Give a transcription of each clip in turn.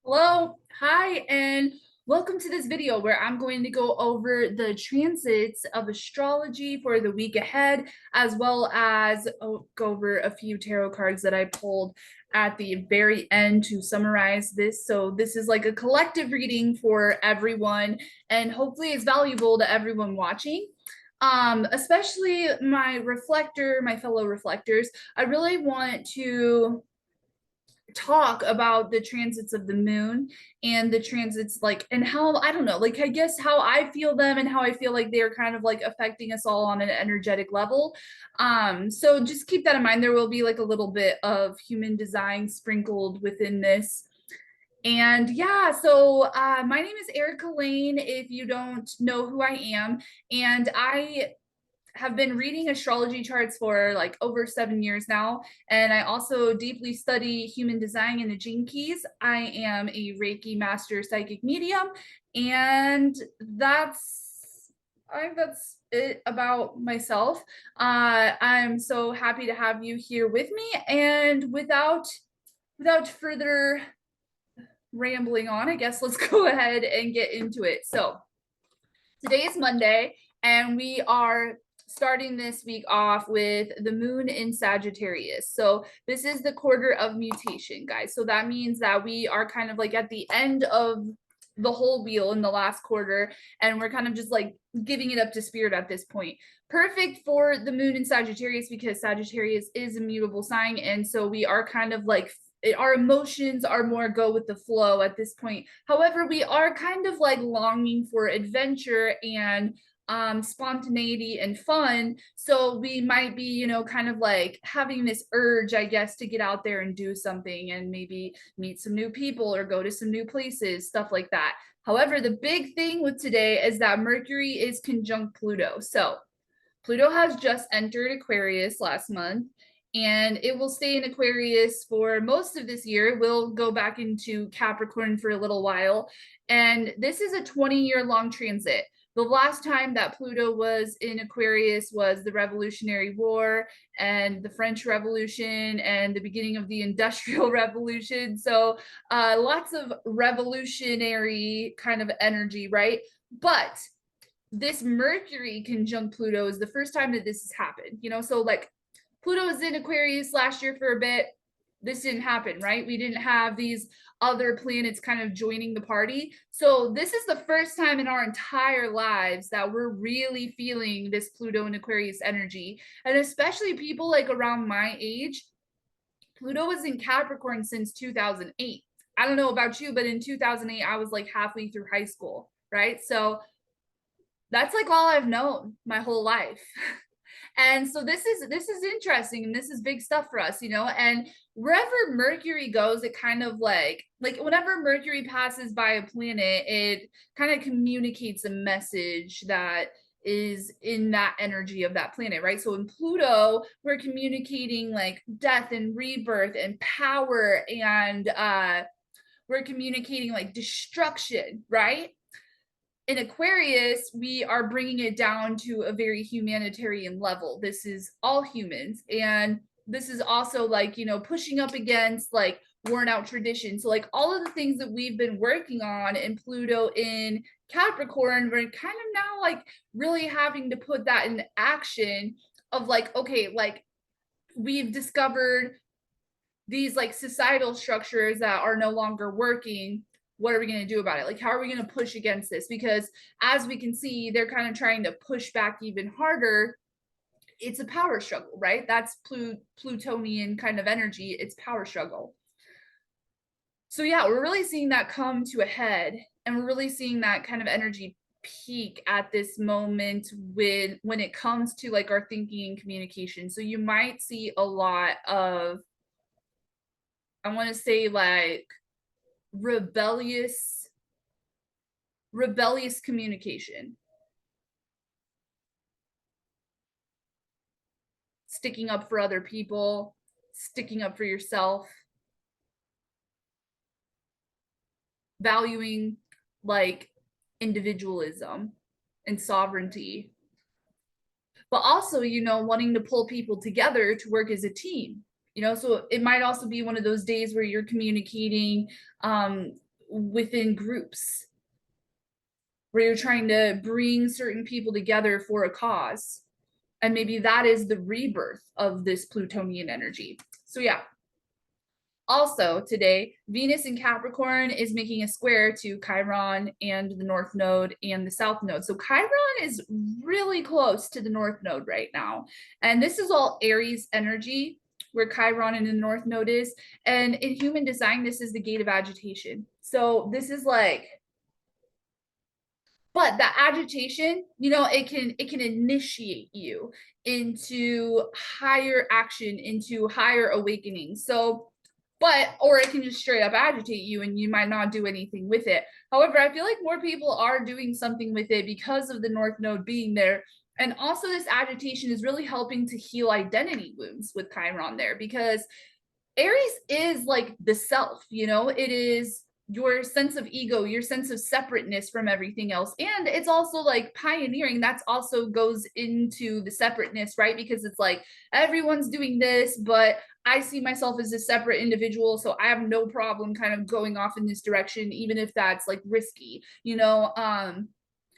Hello, hi, and welcome to this video where I'm going to go over the transits of astrology for the week ahead, as well as go over a few tarot cards that I pulled at the very end to summarize this. So this is like a collective reading for everyone, and hopefully it's valuable to everyone watching. Especially my fellow reflectors. I really want to talk about the transits of the moon and the transits, like, and how, I don't know, like, I guess how I feel them and how I feel like they're kind of like affecting us all on an energetic level. So just keep that in mind. There will be like a little bit of human design sprinkled within this. And yeah, so my name is Erica Lane, if you don't know who I am. And I have been reading astrology charts for like over 7 years now. And I also deeply study human design and the gene keys. I am a Reiki master psychic medium. And that's it about myself. I'm so happy to have you here with me. And without further rambling on, I guess let's go ahead and get into it. So today is Monday, and we are starting this week off with the moon in Sagittarius. So this is the quarter of mutation, guys. So that means that we are kind of like at the end of the whole wheel in the last quarter, and we're kind of just like giving it up to spirit at this point. Perfect for the moon in Sagittarius because Sagittarius is a mutable sign, and so we are kind of like our emotions are more go with the flow at this point. However, we are kind of like longing for adventure and spontaneity and fun. So we might be, kind of like having this urge, I guess, to get out there and do something and maybe meet some new people or go to some new places, stuff like that. However, the big thing with today is that Mercury is conjunct Pluto. So Pluto has just entered Aquarius last month, and it will stay in Aquarius for most of this year. It will go back into Capricorn for a little while. And this is a 20-year long transit. The last time that Pluto was in Aquarius was the Revolutionary War and the French Revolution and the beginning of the Industrial Revolution. So lots of revolutionary kind of energy, right? But this Mercury conjunct Pluto is the first time that this has happened, so like Pluto was in Aquarius last year for a bit. This didn't happen, right? We didn't have these other planets kind of joining the party. So this is the first time in our entire lives that we're really feeling this Pluto and Aquarius energy. And especially people like around my age, Pluto was in Capricorn since 2008. I don't know about you, but in 2008, I was like halfway through high school, right? So that's like all I've known my whole life. And so this is interesting, and this is big stuff for us, and wherever Mercury goes, it kind of like whenever Mercury passes by a planet, it kind of communicates a message that is in that energy of that planet, right? So in Pluto, we're communicating like death and rebirth and power, and we're communicating like destruction, right? In Aquarius, we are bringing it down to a very humanitarian level. This is all humans. And this is also like, pushing up against like worn out traditions. So, like, all of the things that we've been working on in Pluto in Capricorn, we're kind of now like really having to put that in action of like, okay, like we've discovered these like societal structures that are no longer working. What are we going to do about it? Like, how are we going to push against this? Because as we can see, they're kind of trying to push back even harder. It's a power struggle, right? That's Plutonian kind of energy. It's power struggle. So yeah, we're really seeing that come to a head, and we're really seeing that kind of energy peak at this moment when it comes to like our thinking and communication. So you might see a lot of, I want to say, like rebellious communication, sticking up for other people, sticking up for yourself, valuing like individualism and sovereignty, but also, wanting to pull people together to work as a team. So it might also be one of those days where you're communicating within groups where you're trying to bring certain people together for a cause. And maybe that is the rebirth of this Plutonian energy. So, yeah. Also, today, Venus in Capricorn is making a square to Chiron and the North Node and the South Node. So, Chiron is really close to the North Node right now. And this is all Aries energy, where Chiron and the North Node is. And in human design, this is the gate of agitation. So, this is like, but that agitation, it can initiate you into higher action, into higher awakening. So, or it can just straight up agitate you and you might not do anything with it. However, I feel like more people are doing something with it because of the North Node being there. And also, this agitation is really helping to heal identity wounds with Chiron there, because Aries is like the self, it is your sense of ego, your sense of separateness from everything else. And it's also like pioneering. That's also goes into the separateness, right? Because it's like everyone's doing this, but I see myself as a separate individual. So I have no problem kind of going off in this direction, even if that's like risky,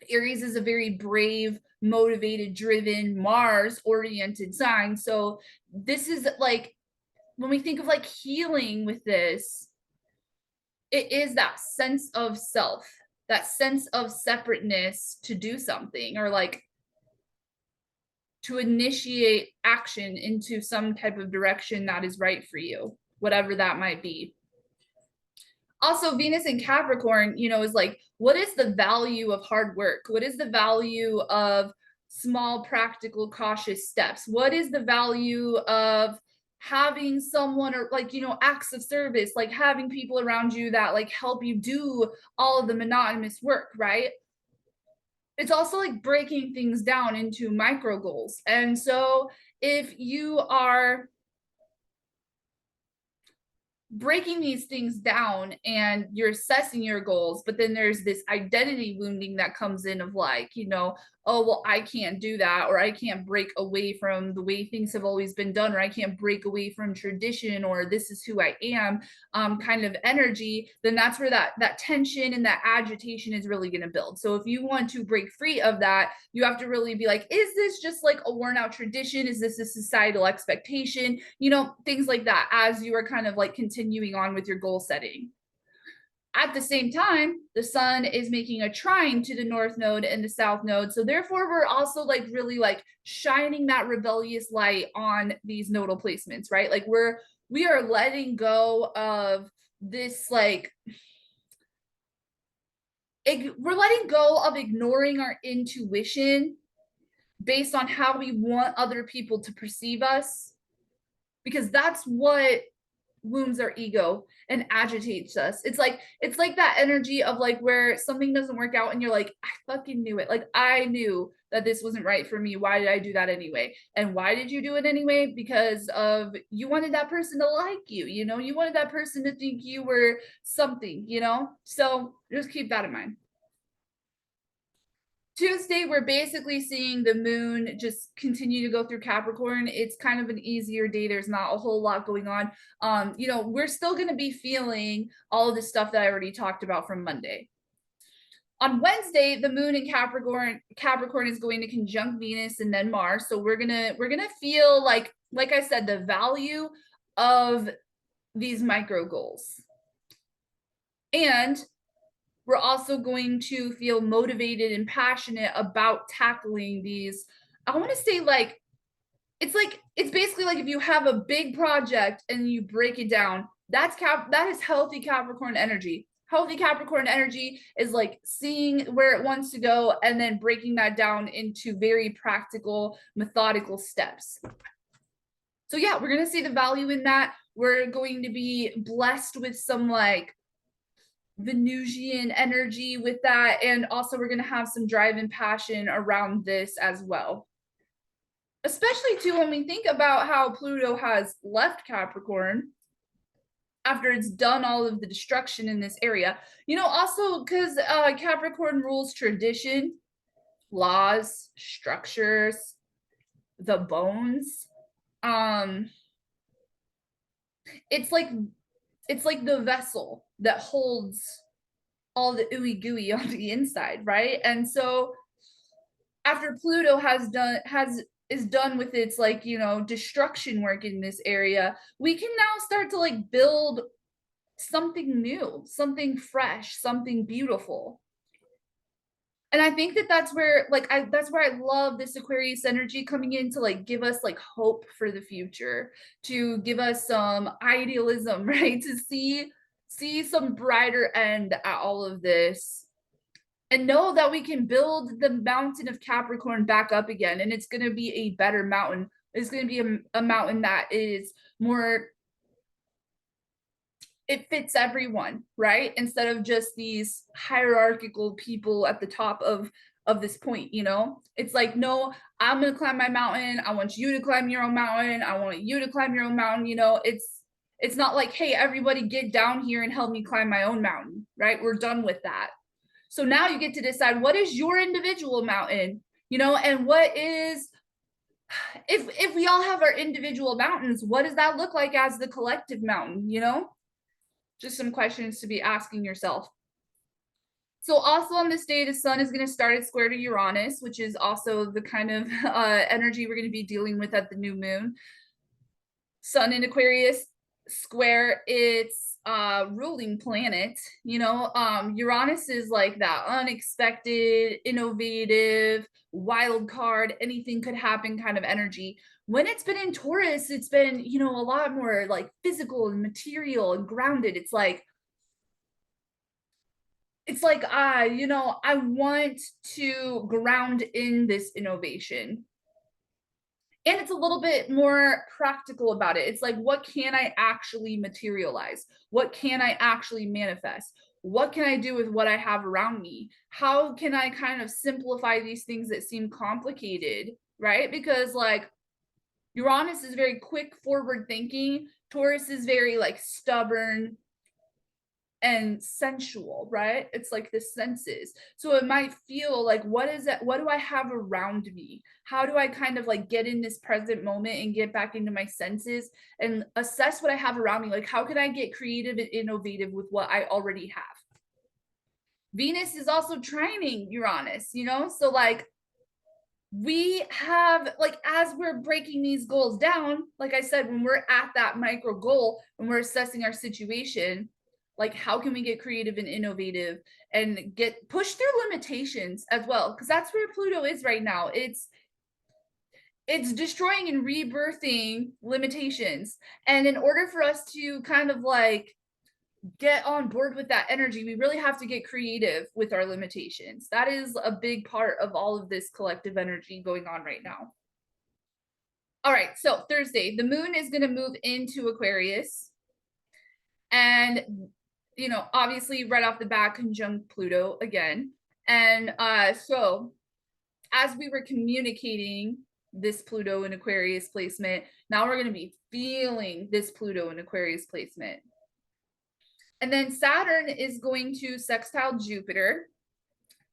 Aries is a very brave, motivated, driven, Mars oriented sign. So this is like, when we think of like healing with this, it is that sense of self, that sense of separateness to do something, or like to initiate action into some type of direction that is right for you, whatever that might be. Also, Venus in Capricorn, is like, what is the value of hard work? What is the value of small, practical, cautious steps? What is the value of having someone, or like, acts of service, like having people around you that like help you do all of the monotonous work, right? It's also like breaking things down into micro goals. And so if you are breaking these things down and you're assessing your goals, but then there's this identity wounding that comes in of like, oh, well, I can't do that, or I can't break away from the way things have always been done, or I can't break away from tradition, or this is who I am, kind of energy, then that's where that tension and that agitation is really going to build. So if you want to break free of that, you have to really be like, is this just like a worn out tradition? Is this a societal expectation? Things like that, as you are kind of like continuing on with your goal setting. At the same time, the sun is making a trine to the North Node and the South Node. So therefore, we're also like really like shining that rebellious light on these nodal placements, right? Like we are letting go of this, like, we're letting go of ignoring our intuition based on how we want other people to perceive us, because that's what wounds our ego and agitates us. It's like that energy of like where something doesn't work out and you're like, I fucking knew it. Like, I knew that this wasn't right for me. Why did I do that anyway? And why did you do it anyway? Because of you wanted that person to like you, you wanted that person to think you were something, So just keep that in mind. Tuesday, we're basically seeing the moon just continue to go through Capricorn. It's kind of an easier day. There's not a whole lot going on. We're still going to be feeling all of the stuff that I already talked about from Monday. On Wednesday, the moon in Capricorn is going to conjunct Venus and then Mars. So we're gonna feel like I said, the value of these micro goals. And we're also going to feel motivated and passionate about tackling these. I want to say like it's basically like if you have a big project and you break it down, that is healthy Capricorn energy. Healthy Capricorn energy is like seeing where it wants to go and then breaking that down into very practical, methodical steps. So yeah, we're going to see the value in that. We're going to be blessed with some like Venusian energy with that. And also we're going to have some drive and passion around this as well. Especially too, when we think about how Pluto has left Capricorn after it's done all of the destruction in this area, also because Capricorn rules tradition, laws, structures, the bones. It's like the vessel that holds all the ooey gooey on the inside, right? And so after Pluto has is done with its like, destruction work in this area, we can now start to like build something new, something fresh, something beautiful. And I think that that's where like that's where I love this Aquarius energy coming in to like give us like hope for the future, to give us some idealism, right? To see some brighter end at all of this and know that we can build the mountain of Capricorn back up again, and it's going to be a better mountain. It's going to be a mountain that is more, it fits everyone, right? Instead of just these hierarchical people at the top of this point, it's like, no, I'm going to climb my mountain, I want you to climb your own mountain, I want you to climb your own mountain. It's not like, hey, everybody get down here and help me climb my own mountain, right? We're done with that. So now you get to decide, what is your individual mountain, and what is, if we all have our individual mountains, what does that look like as the collective mountain, just some questions to be asking yourself. So also on this day, the sun is going to start its square to Uranus, which is also the kind of energy we're going to be dealing with at the new moon. Sun in Aquarius square its ruling planet. Uranus is like that unexpected, innovative, wild card, anything could happen kind of energy. When it's been in Taurus, it's been, a lot more like physical and material and grounded. It's like I want to ground in this innovation. And it's a little bit more practical about it. It's like, what can I actually materialize? What can I actually manifest? What can I do with what I have around me? How can I kind of simplify these things that seem complicated, right? Because like Uranus is very quick forward thinking. Taurus is very like stubborn and sensual, right? It's like the senses. So it might feel like, what is it? What do I have around me? How do I kind of like get in this present moment and get back into my senses and assess what I have around me? Like, how can I get creative and innovative with what I already have? Venus is also trining Uranus, so like we have like, as we're breaking these goals down, like I said, when we're at that micro goal, when we're assessing our situation, like how can we get creative and innovative and get pushed through limitations as well, because that's where Pluto is right now. It's destroying and rebirthing limitations, and in order for us to kind of like get on board with that energy, we really have to get creative with our limitations. That is a big part of all of this collective energy going on right now. All right, so Thursday, the moon is going to move into Aquarius, and obviously right off the bat conjunct Pluto again. And so as we were communicating this Pluto in Aquarius placement, now we're going to be feeling this Pluto in Aquarius placement. And then Saturn is going to sextile Jupiter,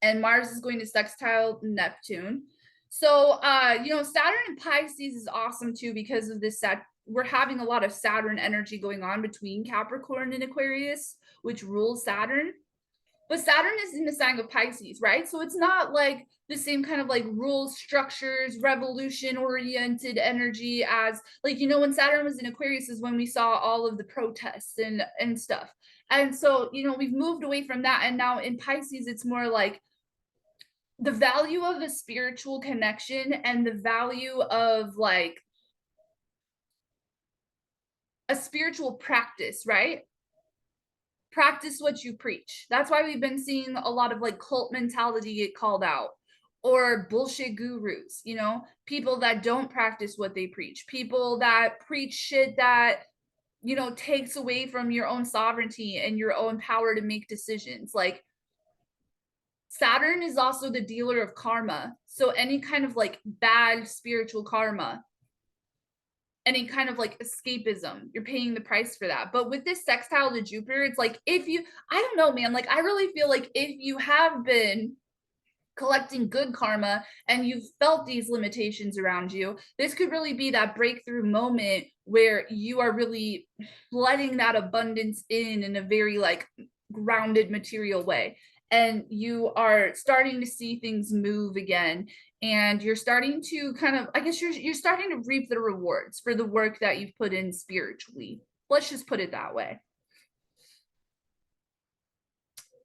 and Mars is going to sextile Neptune. So, Saturn in Pisces is awesome too, because of this we're having a lot of Saturn energy going on between Capricorn and Aquarius, which rules Saturn. But Saturn is in the sign of Pisces, right? So it's not like the same kind of like rules, structures, revolution oriented energy as like, when Saturn was in Aquarius is when we saw all of the protests and stuff. And so, we've moved away from that. And now in Pisces, it's more like the value of a spiritual connection and the value of like a spiritual practice, right? Practice what you preach. That's why we've been seeing a lot of like cult mentality get called out, or bullshit gurus, people that don't practice what they preach, people that preach shit that, takes away from your own sovereignty and your own power to make decisions. Like Saturn is also the dealer of karma. So any kind of like bad spiritual karma, any kind of like escapism, you're paying the price for that. But with this sextile to Jupiter, it's like, I don't know, man, like I really feel like if you have been collecting good karma and you've felt these limitations around you, this could really be that breakthrough moment where you are really letting that abundance in a very like grounded material way, and you are starting to see things move again, and you're starting to kind of, I guess you're starting to reap the rewards for the work that you've put in spiritually. Let's just put it that way.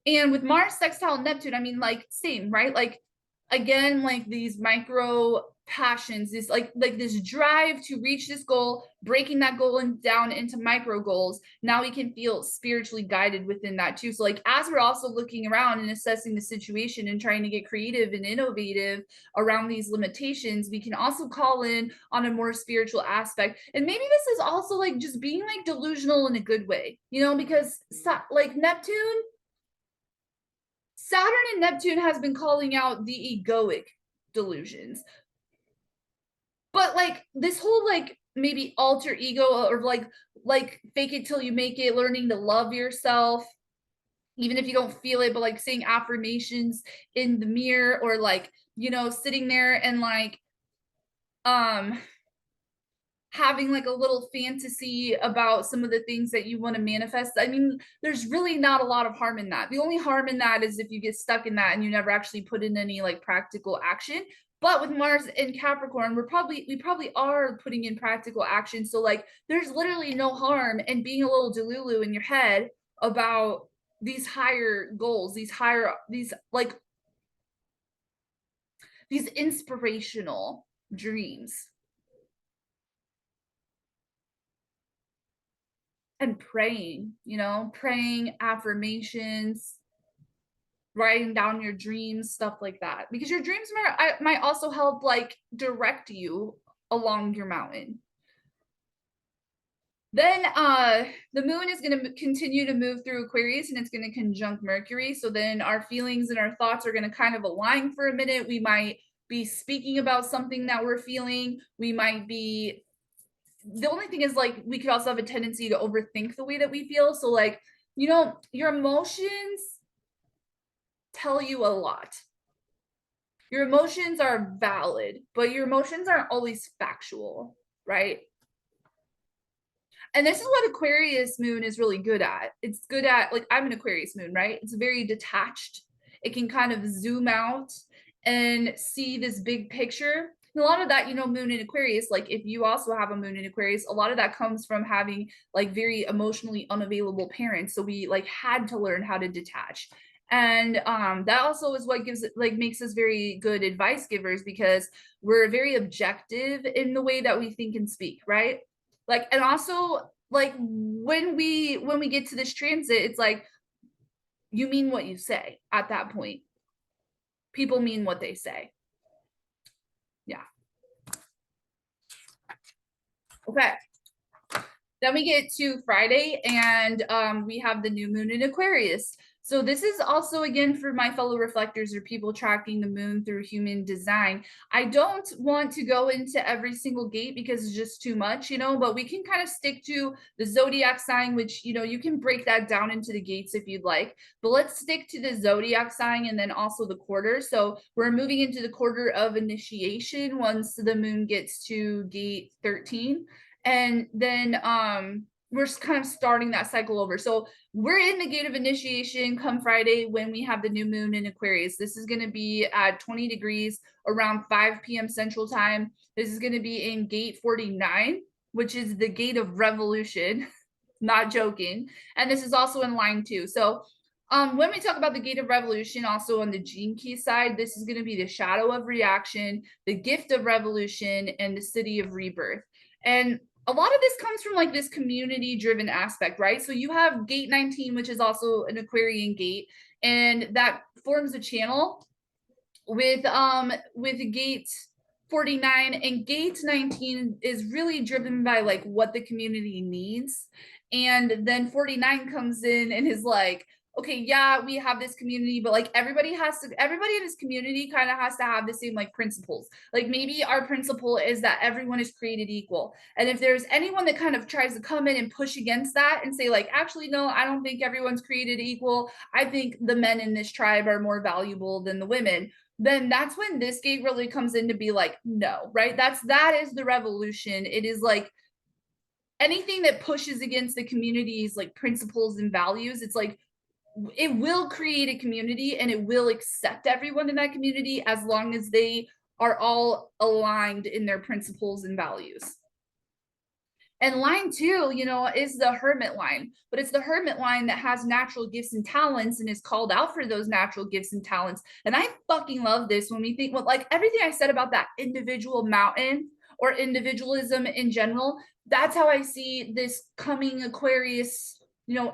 And with Mars sextile Neptune, I mean, like, same, right? Like, again, like these micro passions, this like this drive to reach this goal, breaking that goal and down into micro goals. Now we can feel spiritually guided within that too. So like as we're also looking around and assessing the situation and trying to get creative and innovative around these limitations, we can also call in on a more spiritual aspect. And maybe this is also like just being like delusional in a good way, you know, because like Neptune, Saturn and Neptune has been calling out the egoic delusions. But like this whole like maybe alter ego, or like fake it till you make it, learning to love yourself even if you don't feel it, but like saying affirmations in the mirror, or like, you know, sitting there and like um having like a little fantasy about some of the things that you want to manifest. I mean, there's really not a lot of harm in that. The only harm in that is if you get stuck in that and you never actually put in any like practical action. But with Mars and Capricorn, we probably are putting in practical action. So like there's literally no harm in being a little delulu in your head about these higher goals, these inspirational dreams. And praying, you know, praying affirmations, writing down your dreams, stuff like that, because your dreams might also help like direct you along your mountain. Then the moon is going to continue to move through Aquarius, and it's going to conjunct Mercury. So then our feelings and our thoughts are going to kind of align for a minute. We might be speaking about something that we're feeling. We might be, the only thing is like we could also have a tendency to overthink the way that we feel. So like, you know, your emotions tell you a lot. Your emotions are valid, but your emotions aren't always factual, right? And this is what Aquarius moon is really good at. It's good at, like, I'm an Aquarius moon, right? It's very detached. It can kind of zoom out and see this big picture. And a lot of that, you know, moon in Aquarius, like if you also have a moon in Aquarius, a lot of that comes from having like very emotionally unavailable parents. So we like had to learn how to detach. And that also is what gives it, like, makes us very good advice givers, because we're very objective in the way that we think and speak, right? Like, and also like when we get to this transit, it's like you mean what you say at that point. People mean what they say. Yeah. Okay. Then we get to Friday, and we have the new moon in Aquarius. So this is also, again, for my fellow reflectors or people tracking the moon through human design. I don't want to go into every single gate because it's just too much, you know, but we can kind of stick to the zodiac sign, which, you know, you can break that down into the gates if you'd like, but let's stick to the zodiac sign and then also the quarter. So we're moving into the quarter of initiation once the moon gets to gate 13. And then we're kind of starting that cycle over. So we're in the gate of initiation come Friday when we have the new moon in Aquarius. This is going to be at 20 degrees around 5 p.m. Central Time. This is going to be in gate 49, which is the gate of revolution. Not joking. And this is also in line 2. So when we talk about the gate of revolution, also on the gene key side, this is going to be the shadow of reaction, the gift of revolution, and the city of rebirth. And a lot of this comes from like this community driven aspect, right? So you have gate 19, which is also an Aquarian gate, and that forms a channel with gate 49, and gate 19 is really driven by like what the community needs. And then 49 comes in and is like, okay, yeah, we have this community, but like everybody in this community kind of has to have the same like principles. Like maybe our principle is that everyone is created equal. And if there's anyone that kind of tries to come in and push against that and say like, actually, no, I don't think everyone's created equal. I think the men in this tribe are more valuable than the women. Then that's when this gate really comes in to be like, no, right? That is the revolution. It is like anything that pushes against the community's like principles and values. It's like, it will create a community and it will accept everyone in that community as long as they are all aligned in their principles and values. And line two, is the hermit line, but it's the hermit line that has natural gifts and talents and is called out for those natural gifts and talents. And I fucking love this when we think, well, like everything I said about that individual mountain or individualism in general, that's how I see this coming Aquarius,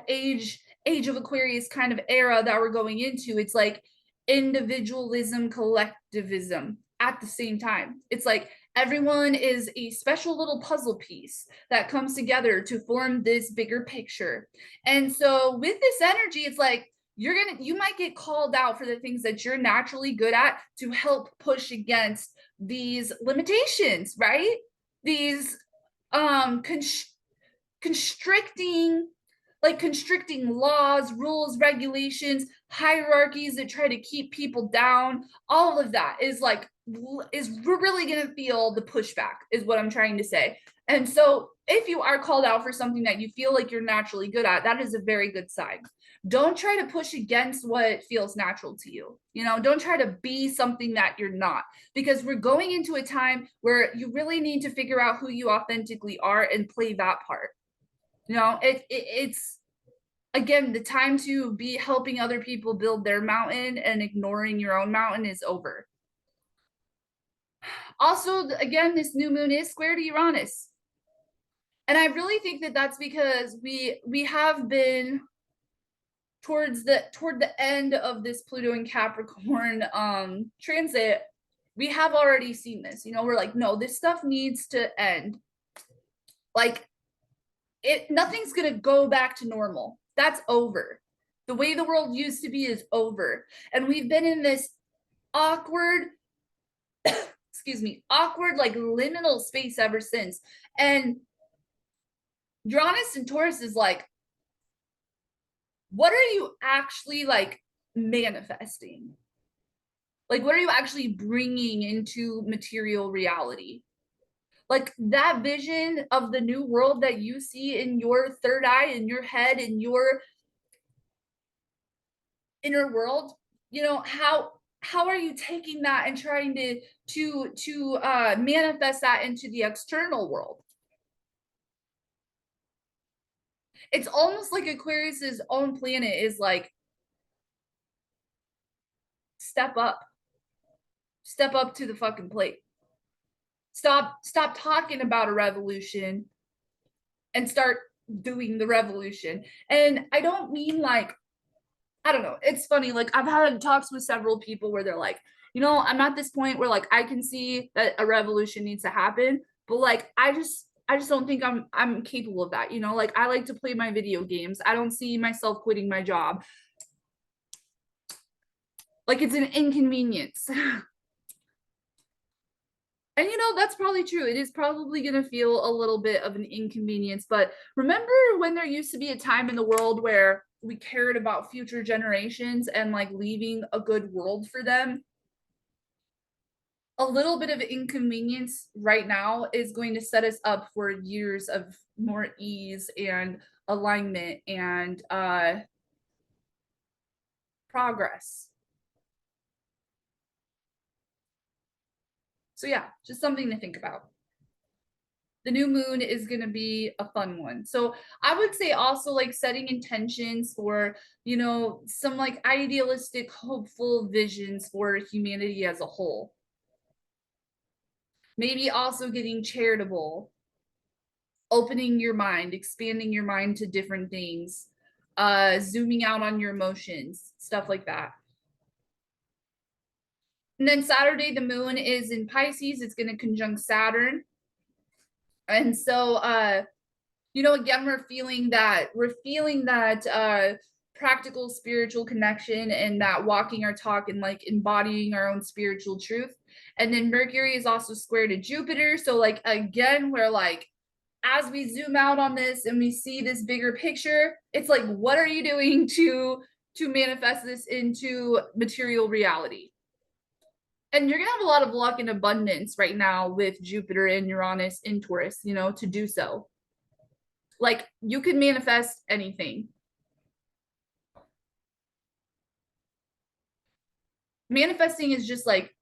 age of Aquarius kind of era that we're going into. It's like individualism, collectivism at the same time. It's like everyone is a special little puzzle piece that comes together to form this bigger picture. And so with this energy, it's like you might get called out for the things that you're naturally good at to help push against these limitations, right? These constricting constricting laws, rules, regulations, hierarchies that try to keep people down. All of that is we're really going to feel the pushback is what I'm trying to say. And so if you are called out for something that you feel like you're naturally good at, that is a very good sign. Don't try to push against what feels natural to you. Don't try to be something that you're not, because we're going into a time where you really need to figure out who you authentically are and play that part. It's again, the time to be helping other people build their mountain and ignoring your own mountain is over. Also, again, this new moon is square to Uranus. And I really think that that's because we have been toward the end of this Pluto and Capricorn transit. We have already seen this. We're like, no, this stuff needs to end. Like nothing's going to go back to normal. That's over. The way the world used to be is over. And we've been in this awkward, awkward, like liminal space ever since. And Uranus and Taurus is like, what are you actually like manifesting? Like, what are you actually bringing into material reality? Like that vision of the new world that you see in your third eye, in your head, in your inner world, how are you taking that and trying to manifest that into the external world? It's almost like Aquarius's own planet is like, step up to the fucking plate. Stop talking about a revolution and start doing the revolution. And I don't mean like, I don't know. It's funny. Like I've had talks with several people where they're like, I'm at this point where like I can see that a revolution needs to happen, but like I just don't think I'm capable of that. Like I like to play my video games. I don't see myself quitting my job. Like it's an inconvenience. And that's probably true. It is probably going to feel a little bit of an inconvenience. But remember when there used to be a time in the world where we cared about future generations and like leaving a good world for them? A little bit of inconvenience right now is going to set us up for years of more ease and alignment and progress. So yeah, just something to think about. The new moon is going to be a fun one. So I would say also like setting intentions for, some like idealistic, hopeful visions for humanity as a whole. Maybe also getting charitable, opening your mind, expanding your mind to different things, zooming out on your emotions, stuff like that. And then Saturday, the moon is in Pisces. It's going to conjunct Saturn. And so, again, we're feeling that practical spiritual connection and that walking our talk and like embodying our own spiritual truth. And then Mercury is also square to Jupiter. So like, again, we're like, as we zoom out on this and we see this bigger picture, it's like, what are you doing to manifest this into material reality? And you're gonna have a lot of luck and abundance right now with Jupiter and Uranus in Taurus, to do so. Like you can manifest anything. manifesting is just like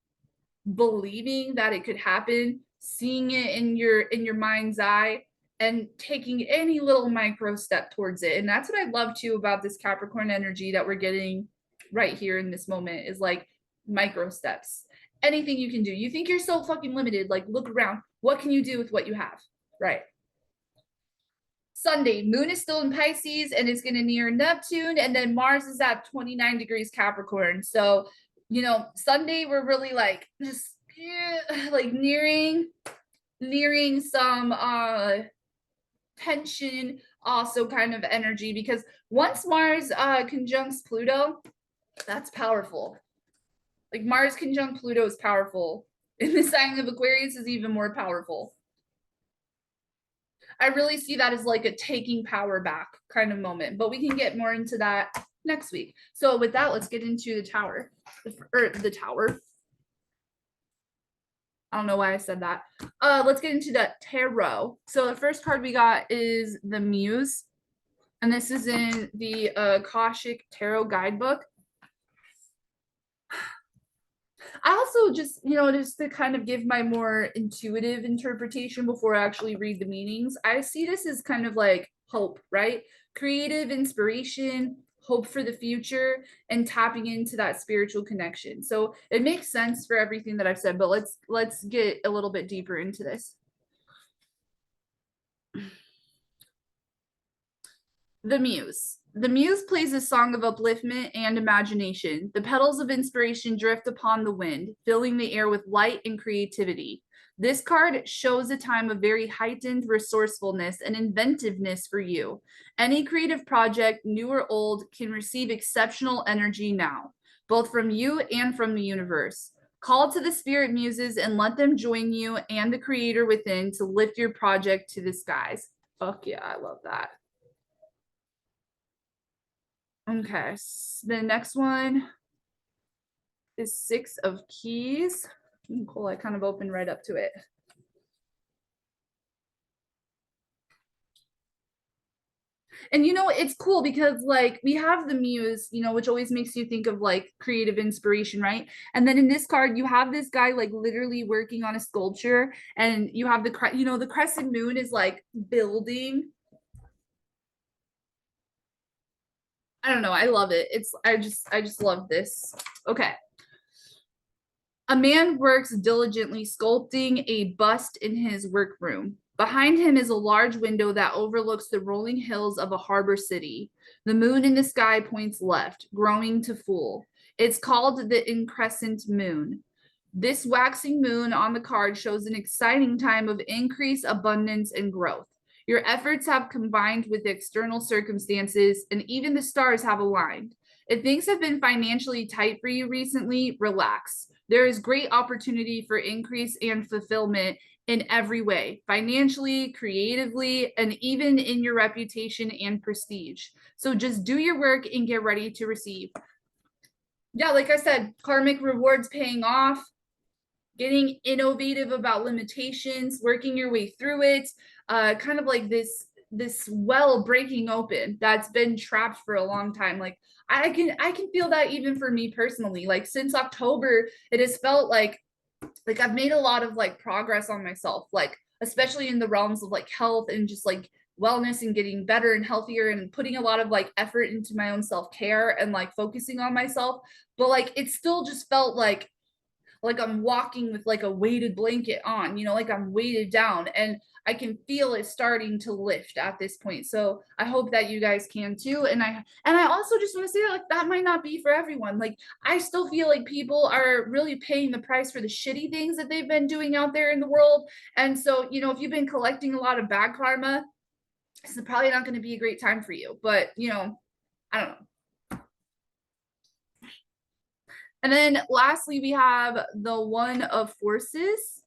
believing that it could happen, seeing it in your mind's eye, and taking any little micro step towards it. And that's what I love too about this Capricorn energy that we're getting right here in this moment is like micro steps. Anything you can do. You think you're so fucking limited, like look around. What can you do with what you have? Right. Sunday, moon is still in Pisces and it's going to near Neptune, and then Mars is at 29 degrees Capricorn. So, you know, Sunday we're really like just like nearing some tension, also kind of energy, because once Mars conjuncts Pluto, that's powerful. Like Mars conjunct Pluto is powerful. In the sign of Aquarius is even more powerful. I really see that as like a taking power back kind of moment, but we can get more into that next week. So with that, let's get into the tower, or the tower. I don't know why I said that. Let's get into the tarot. So the first card we got is the Muse, and this is in the Akashic Tarot Guidebook. I also just, you know, just to kind of give my more intuitive interpretation before I actually read the meanings, I see this as kind of like hope, right? Creative inspiration, hope for the future, and tapping into that spiritual connection. So it makes sense for everything that I've said, but let's get a little bit deeper into this. The Muse. The Muse plays a song of upliftment and imagination. The petals of inspiration drift upon the wind, filling the air with light and creativity. This card shows a time of very heightened resourcefulness and inventiveness for you. Any creative project, new or old, can receive exceptional energy now, both from you and from the universe. Call to the spirit muses and let them join you and the creator within to lift your project to the skies. Fuck yeah, I love that. Okay, the next one is Six of Keys. Cool, I kind of opened right up to it. And you know, it's cool because like we have the Muse, you know, which always makes you think of like creative inspiration, right? And then in this card, you have this guy like literally working on a sculpture, and you have the, you know, the crescent moon is like building. I don't know, I love it. It's I just love this. Okay. A man works diligently sculpting a bust in his workroom. Behind him is a large window that overlooks the rolling hills of a harbor city. The moon in the sky points left, growing to full. It's called the increscent moon. This waxing moon on the card shows an exciting time of increase, abundance, and growth. Your efforts have combined with external circumstances, and even the stars have aligned. If things have been financially tight for you recently, relax. There is great opportunity for increase and fulfillment in every way, financially, creatively, and even in your reputation and prestige. So just do your work and get ready to receive. Yeah, like I said, karmic rewards paying off, getting innovative about limitations, working your way through it, kind of like this well breaking open that's been trapped for a long time. Like I can feel that even for me personally. Like since October, it has felt like I've made a lot of like progress on myself, like especially in the realms of like health and just like wellness and getting better and healthier and putting a lot of like effort into my own self-care and like focusing on myself. But like it still just felt like I'm walking with like a weighted blanket on, you know, like I'm weighted down, and I can feel it starting to lift at this point. So I hope that you guys can too. And I also just want to say that like that might not be for everyone. Like I still feel like people are really paying the price for the shitty things that they've been doing out there in the world. And so, you know, if you've been collecting a lot of bad karma, this is probably not going to be a great time for you. But, you know, I don't know. And then lastly, we have the One of Forces.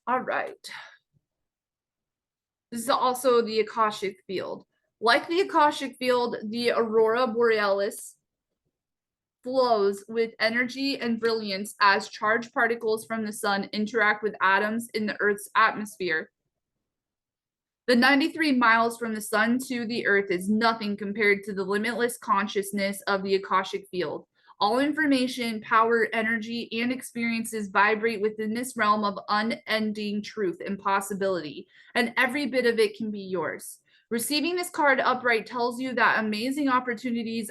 All right. This is also the Akashic field. Like the Akashic field, the Aurora Borealis flows with energy and brilliance as charged particles from the sun interact with atoms in the Earth's atmosphere. The 93 miles from the sun to the earth is nothing compared to the limitless consciousness of the Akashic field. All information, power, energy, and experiences vibrate within this realm of unending truth and possibility, and every bit of it can be yours. Receiving this card upright tells you that amazing opportunities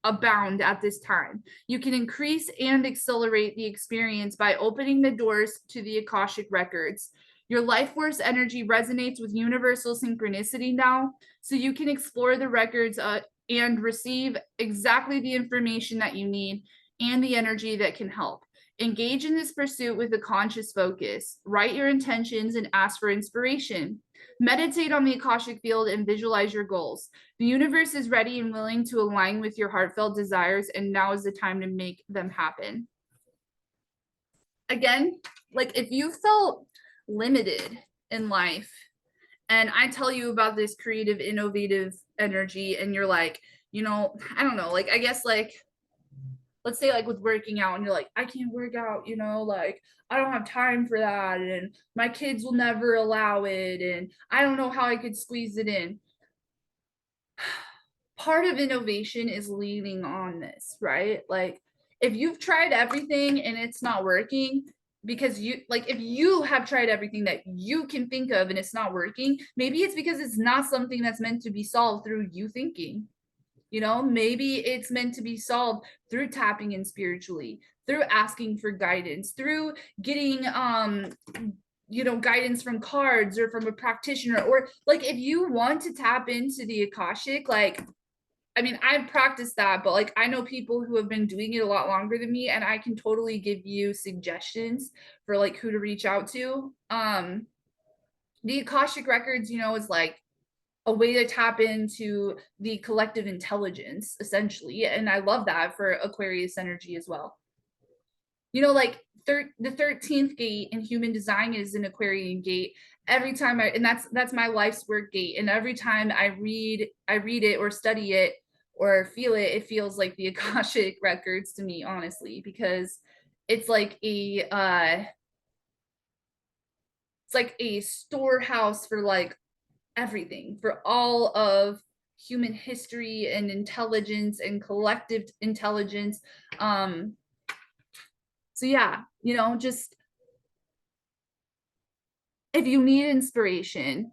abound at this time. You can increase and accelerate the experience by opening the doors to the Akashic records. Your life force energy resonates with universal synchronicity now, so you can explore the records and receive exactly the information that you need and the energy that can help. Engage in this pursuit with a conscious focus. Write your intentions and ask for inspiration. Meditate on the Akashic field and visualize your goals. The universe is ready and willing to align with your heartfelt desires, and now is the time to make them happen. Again, like if you felt limited in life and I tell you about this creative, innovative energy, and you're like, I don't know, like I guess like let's say like with working out and you're like, I can't work out, like I don't have time for that, and my kids will never allow it, and I don't know how I could squeeze it in. Part of innovation is leaning on this, right? Like if you've tried everything and it's not working, because if you have tried everything that you can think of and it's not working, maybe it's because it's not something that's meant to be solved through you thinking. Maybe it's meant to be solved through tapping in spiritually, through asking for guidance, through getting guidance from cards or from a practitioner, or like if you want to tap into the Akashic, like I've practiced that, but like I know people who have been doing it a lot longer than me, and I can totally give you suggestions for like who to reach out to. The Akashic records, is like a way to tap into the collective intelligence, essentially. And I love that for Aquarius energy as well. Like the 13th gate in human design is an Aquarian gate. Every time and that's my life's work gate. And every time I read it or study it or feel it, it feels like the Akashic records to me, honestly, because it's like a storehouse for like everything, for all of human history and intelligence and collective intelligence. So yeah, just if you need inspiration,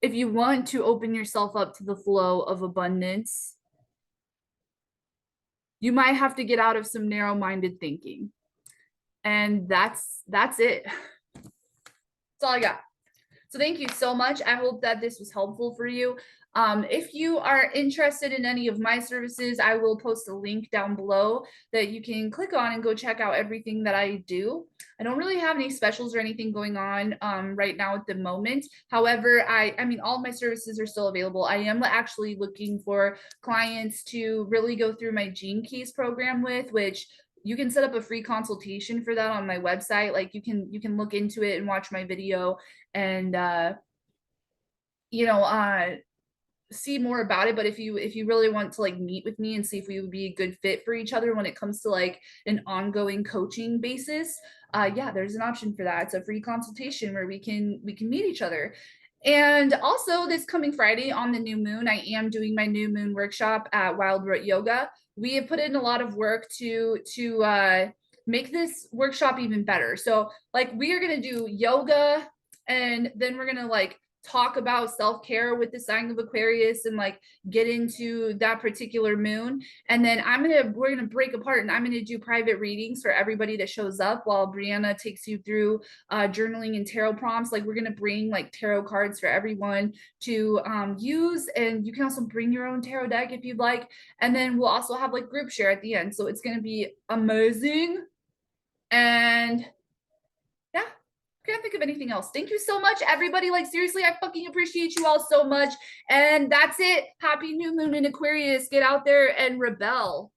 if you want to open yourself up to the flow of abundance, you might have to get out of some narrow-minded thinking. And that's it. That's all I got. So thank you so much. I hope that this was helpful for you. If you are interested in any of my services, I will post a link down below that you can click on and go check out everything that I do. I don't really have any specials or anything going on right now at the moment. However, all of my services are still available. I am actually looking for clients to really go through my Gene Keys program with, which you can set up a free consultation for that on my website. Like you can look into it and watch my video and see more about it. But if you really want to like meet with me and see if we would be a good fit for each other when it comes to like an ongoing coaching basis, yeah, there's an option for that. It's a free consultation where we can meet each other. And also this coming Friday on the new moon, I am doing my new moon workshop at Wild Root Yoga. We have put in a lot of work to make this workshop even better. So like we are going to do yoga, and then we're going to like talk about self-care with the sign of Aquarius and like get into that particular moon. And then we're gonna break apart and I'm gonna do private readings for everybody that shows up while Brianna takes you through journaling and tarot prompts. Like we're gonna bring like tarot cards for everyone to use, and you can also bring your own tarot deck if you'd like. And then we'll also have like group share at the end. So it's gonna be amazing. And yeah, can't think of anything else. Thank you so much, everybody. Like seriously, I fucking appreciate you all so much. And that's it. Happy new moon in Aquarius. Get out there and rebel.